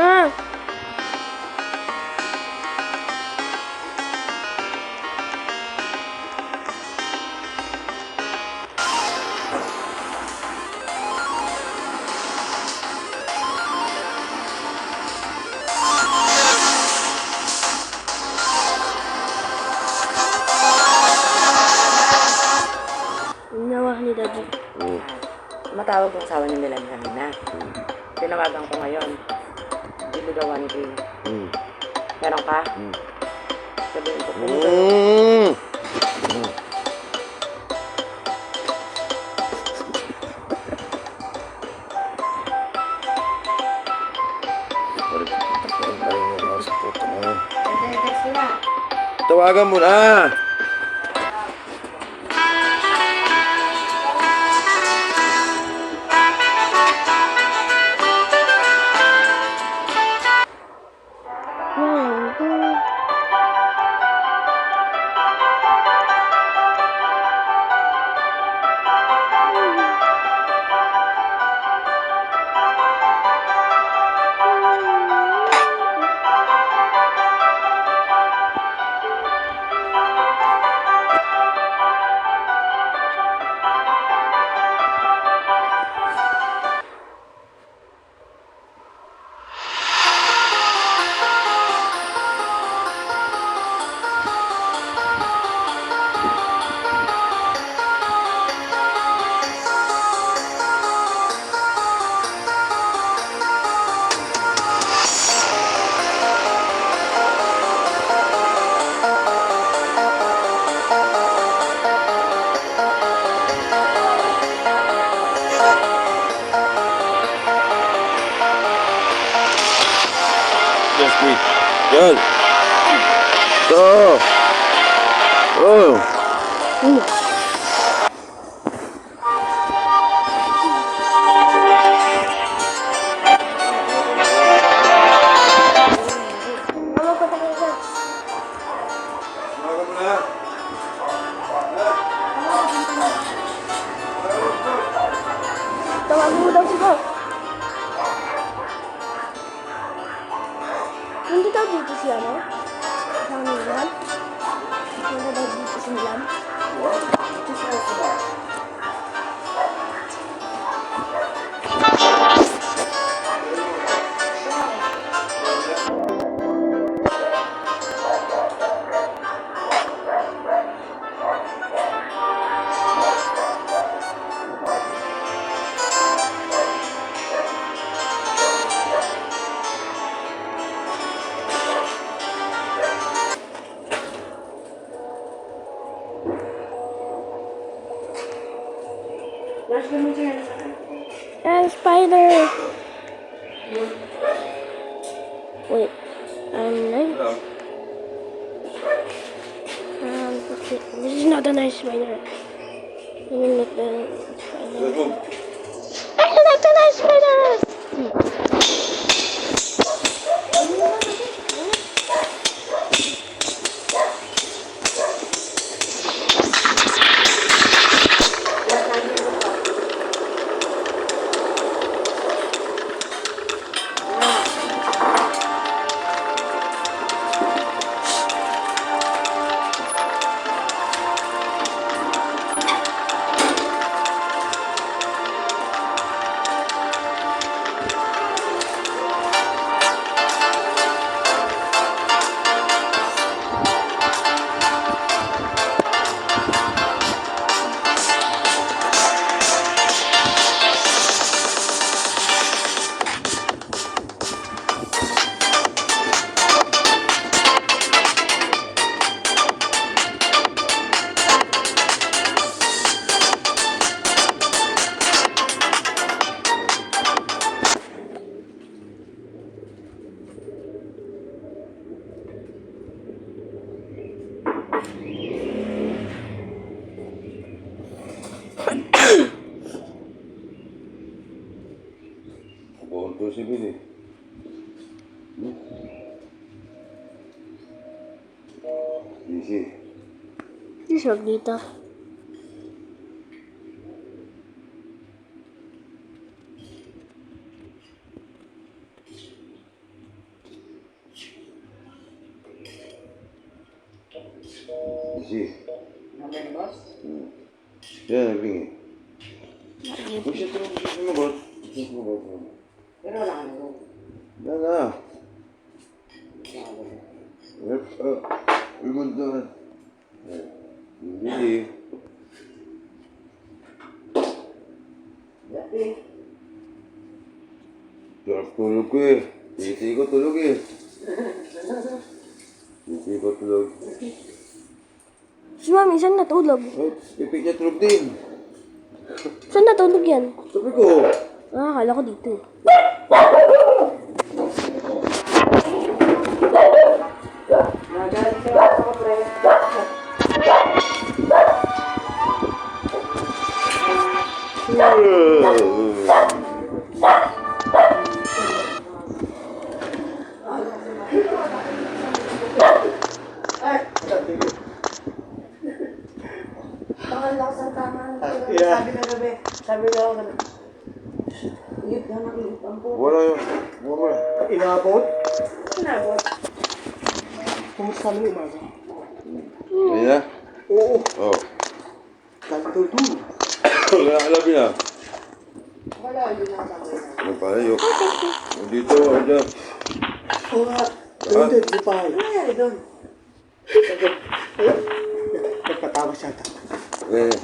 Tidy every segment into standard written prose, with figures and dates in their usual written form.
Ah! Ginawa ni Daddy. Matawag yung asawa ni Milan kanina. Tinawagan ko ngayon. Iligawan ko. Meron ka? Sabihin ko. Tawagan mo na. Yes, please. Yan. Ito. Oh. Mama ko tayo dyan. Tawagan mo na. Tawagin mo daw si Bob. Hindi daw dito si ano? Kasama ni Milan? Hindi daw dito si Milan? Dito si Milan. And spider! Wait. Nice. This is not a nice spider. I mean, like the spider. I like the nice spider! Bukan si Billy. Easy. Isog dito. Easy. Number boss? Yan, nagring eh. Huwag siya sumagot. Pero wala ka na doon. Yan na. Uy, doon. Hindi. Dati. Sarap tulog ko eh. Titi ko tulog eh. Titi ko tulog. Si Mami, saan natulog? Oh, pipik niya tulog din. Saan natulog yan? Sabi ko. Ah, akala ko dito eh. Nagalit ka ako, pre. Baka lang sa tama. Sabi na gabi. Sabi na ako gabi. Iyot na mag-iip ang po. Wala yun. Wala. Inabot? Sinabot. Pumunta kami ng umaga. Ayun na? Oo. Oo. Nagtutulog. Wala ka labi na. Wala, hindi na ako. Ano pala yun? Dito, dyan. Oo nga. Hindi, di pa. Ano nangyari doon? Nagpatawa siya ata. Eh.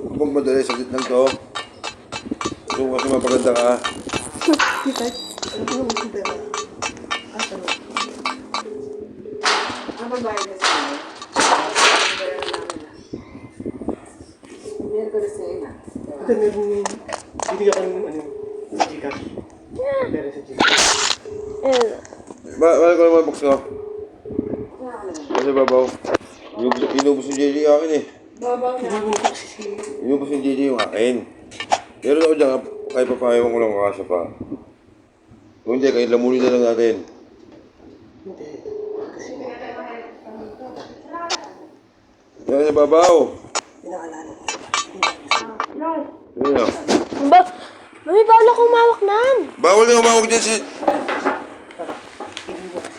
Kapag madali, saglit lang to. Gusto ko kasi mapaganda ka. Kita, ano ko naman kita? Ang magbayad na sa akin. Meron ko na sa ina. Ito, meron, binigyan ko ng sa Gcash. Meron sa Gcash. Eh, Bakit ko naman box ko? Kasi babaw. Inubos yung JJ yung akin eh. Babaw na. Hindi ko kasi si... Inubos yung JJ yung akin. Meron ako dyan, kahit papayawan ko lang kakasya pa. Kung hindi, kahit lamunin na lang natin. Hindi. Kasi Yan yung babaw. pinaalala ko. Yan na. ba? Mami, bawal ako umawak nan. Bawal na umawag dyan si...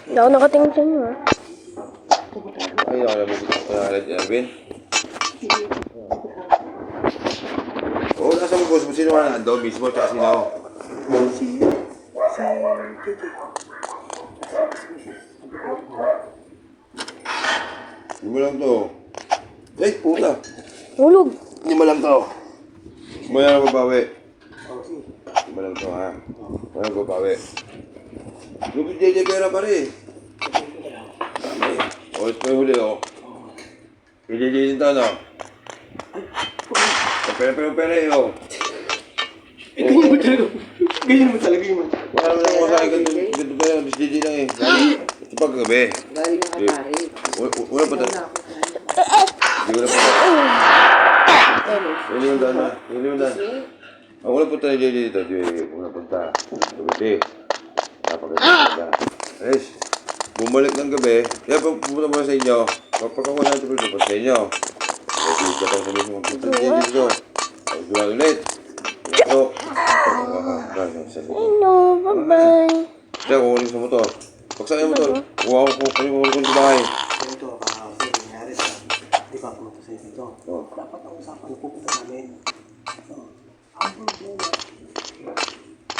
Hindi ako nakatingin sa inyo ah. Ay, nakalaman ko sa pangalan dyan, Alvin. Oo, nasa mo boss mo. Sino ka na? Doon mismo, tsaka sino? Si KK. Lima lang to. Ay, puta. Tulog. Lima lang to. Maya na mabawi. Oo, si. Lima lang to, ha? Maya na mabawi. Lupit JJ pera pa rin. O, ito yung huli, oh. Kay JJ din to, no? Pera, oh. Ganyan mo talaga. Ganyan mo talaga yun. Wala naman ako sa akin. Ganito pera, bis JJ lang eh. Ito pag gabi. Galing na ka pare. Wala pa tayo. Hindi ko na pa tayo. Iliwan na. Ang wala punta ni JJ dito. Wala punta. Gabi. Napaganda ka. Ayos. Bumalik ng gabi. Kaya pumunta muna sa inyo. Kapag ako natin po sa inyo. Kasi ka pang sabihin mo punta ni JJ dito. Ay, dulang ulit. So, No, bye-bye. kaya kukunin sa motor. Pagsakay mo motor. Kuha ko kunin sa bahay. Ganito, kasi nangyari sa... Di ba pumunta sa'yo dito? Oh. Dapat ang usapan na pupunta namin. Ang problema,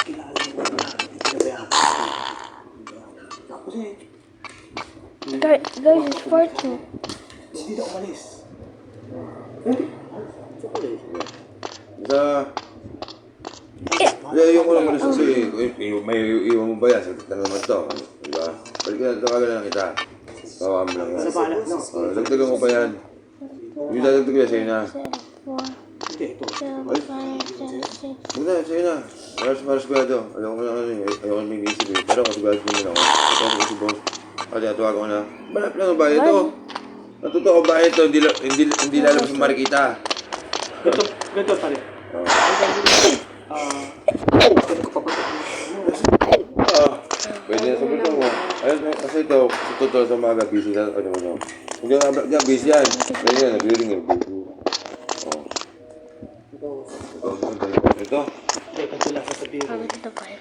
kilala mo na pinabayaan ko. Tapos Guys, it's 14. hindi na umalis. Sa... Yung ko naman sabi, may iwan mo ba yan? Sagot na naman to. Diba? Balik ka na, tawagin na lang kita. Tawagin mo lang yan. Sa bala, no? Dagdagan ko pa yan. Yung dadagdag yan, sa'yo na. Hindi, ito. Huwag na, sa'yo na. Para sigurado. Alam ko na ano eh. Ayaw ko may isip eh. Pero kasigurado naman ako. Ito ako si boss. Kaya tawag ko na. Malapit lang ang bahay ito. Natuto ko bahay ito. Hindi lalabas ang marikita. Ganito pare. Pwede na sabihin mo. Ayun, kasi ito, tutulad sa mga busy na, ano. Hindi nga busy yan. Ngayon yan, nag-reading yan. Ito. Hindi, ganito lang sasabihin. Pagod na tayo.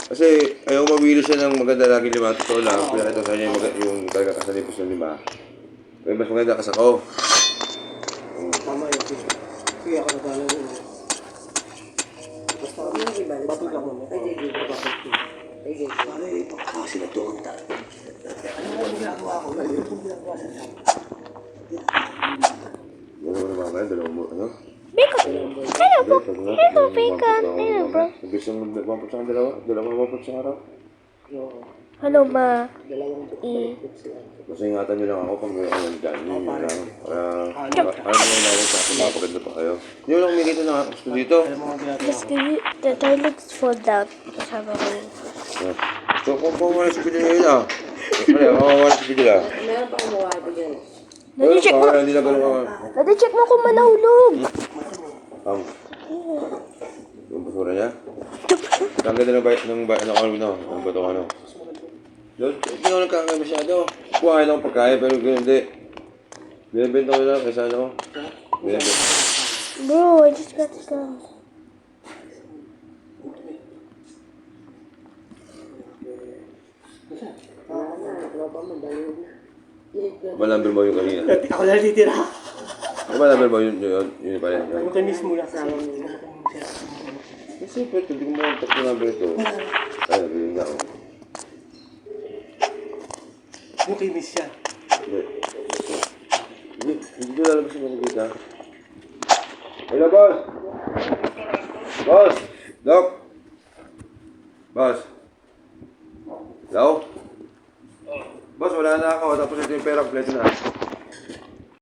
Kasi ayaw mawili siya ng maganda lagi 5. Totoo lang. Pinakita sa kanya yung talaga kasalipos ng 5. Kaya mas maganda kas ako. Tama yun. Sige, ako nagkala yun. Basta, batot lang mo. Pare, ipagkaka sila doon. Ano mo ginagawa ko? Ano mo ginagawa sa akin? Ano mo na mamaya, dalawang mo, ano? Bacon. Hello, po. Hello, bacon. Hello, bro. Nag-gusto mo 1 sa dalawa? Dalawang 1 sa araw? Hello, ma. Basta ingatan nyo lang ako pag may ano dyan. Yun lang. Para may nalit sa akin, mapaganda pa kayo. Yun lang kumikita na gusto dito. Just give you the toilets fall down. Sabi ko yun. So, kung wala sa video ngayon ah. Kaya, wala sa video ah. Meron pa kumuha ito dyan. Nadi-check mo. Hindi na ganun ka. Nadi-check mo kung manahulog. Yung basura niya? Ang ganda ng bato ano. Hindi ako nagkakain masyado. Kuhain ako pagkain pero ganoon hindi. Binibenta ko lang kaysa ano. Binibenta. Bro, I just got some. Ba number mo yung kanina? Ako na titira. Ba number mo yun pala? Ako tayo mismo lang. Kasi pwede, hindi ko makontak yung number ito. Ay, nabiling na ako. Yung kay Miss siya. Hindi ko lalabas yung nakikita. Hello, boss! Boss! Doc! Boss! Hello? Boss, wala na ako. Tapos ito yung pera, kompleto na.